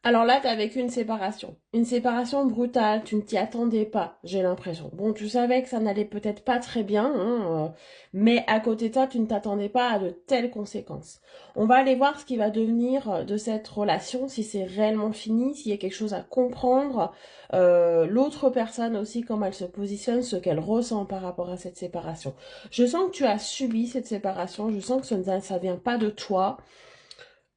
Alors là, tu as vécu une séparation. Une séparation brutale, tu ne t'y attendais pas, j'ai l'impression. Bon, tu savais que ça n'allait peut-être pas très bien, hein, mais à côté de ça, tu ne t'attendais pas à de telles conséquences. On va aller voir ce qui va devenir de cette relation, si c'est réellement fini, s'il y a quelque chose à comprendre, l'autre personne aussi, comment elle se positionne, ce qu'elle ressent par rapport à cette séparation. Je sens que tu as subi cette séparation, je sens que ça vient pas de toi.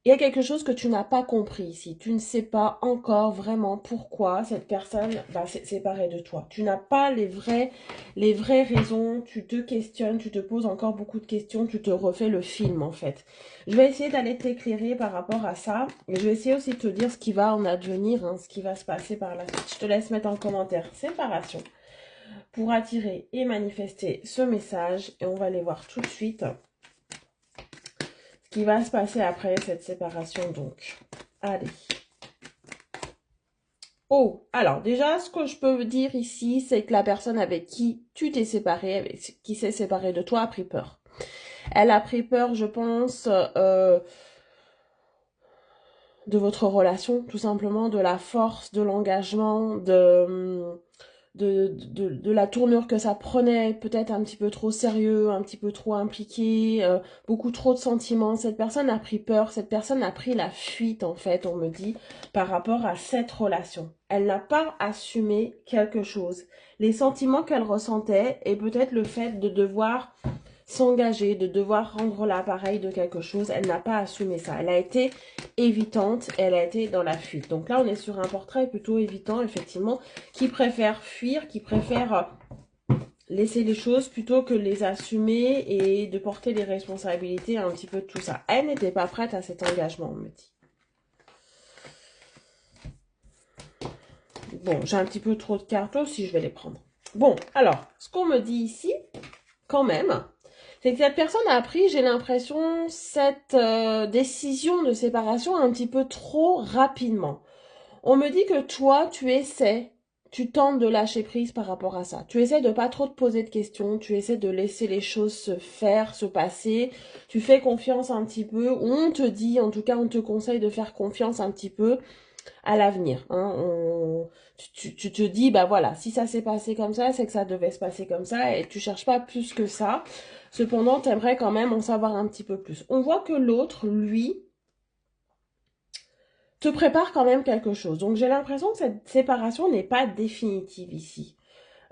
Il y a quelque chose que tu n'as pas compris ici. Tu ne sais pas encore vraiment pourquoi cette personne va s'est séparée de toi. Tu n'as pas les vraies raisons. Tu te questionnes, tu te poses encore beaucoup de questions, tu te refais le film en fait. Je vais essayer d'aller t'éclairer par rapport à ça. Et je vais essayer aussi de te dire ce qui va en advenir, hein, ce qui va se passer par la suite. Je te laisse mettre en commentaire séparation pour attirer et manifester ce message. Et on va aller voir tout de suite qui va se passer après cette séparation donc. Allez. Oh, alors déjà, ce que je peux dire ici, c'est que la personne avec qui tu t'es séparé, avec qui s'est séparée de toi, a pris peur. Elle a pris peur, je pense, de votre relation, tout simplement, de la force, de l'engagement, de la tournure que ça prenait, peut-être un petit peu trop sérieux, un petit peu trop impliqué, beaucoup trop de sentiments. Cette personne a pris peur, cette personne a pris la fuite, en fait, on me dit, par rapport à cette relation. Elle n'a pas assumé quelque chose. Les sentiments qu'elle ressentait et peut-être le fait de devoir s'engager, de devoir rendre l'appareil de quelque chose, elle n'a pas assumé ça. Elle a été évitante, elle a été dans la fuite. Donc là, on est sur un portrait plutôt évitant, effectivement, qui préfère fuir, qui préfère laisser les choses plutôt que les assumer et de porter les responsabilités un petit peu de tout ça. Elle n'était pas prête à cet engagement, on me dit. Bon, j'ai un petit peu trop de cartes aussi, je vais les prendre. Bon, alors, ce qu'on me dit ici, quand même, c'est que cette personne a pris, j'ai l'impression, cette décision de séparation un petit peu trop rapidement. On me dit que toi, tu tentes de lâcher prise par rapport à ça. Tu essaies de pas trop te poser de questions, tu essaies de laisser les choses se faire, se passer. Tu fais confiance un petit peu, ou on te dit, en tout cas, on te conseille de faire confiance un petit peu à l'avenir. Hein. Tu te dis, bah voilà, si ça s'est passé comme ça, c'est que ça devait se passer comme ça, et tu cherches pas plus que ça. Cependant, t'aimerais quand même en savoir un petit peu plus. On voit que l'autre, lui, te prépare quand même quelque chose. Donc j'ai l'impression que cette séparation n'est pas définitive ici.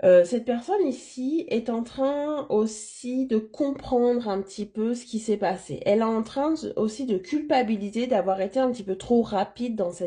Cette personne ici est en train aussi de comprendre un petit peu ce qui s'est passé. Elle est en train aussi de culpabiliser d'avoir été un petit peu trop rapide dans cette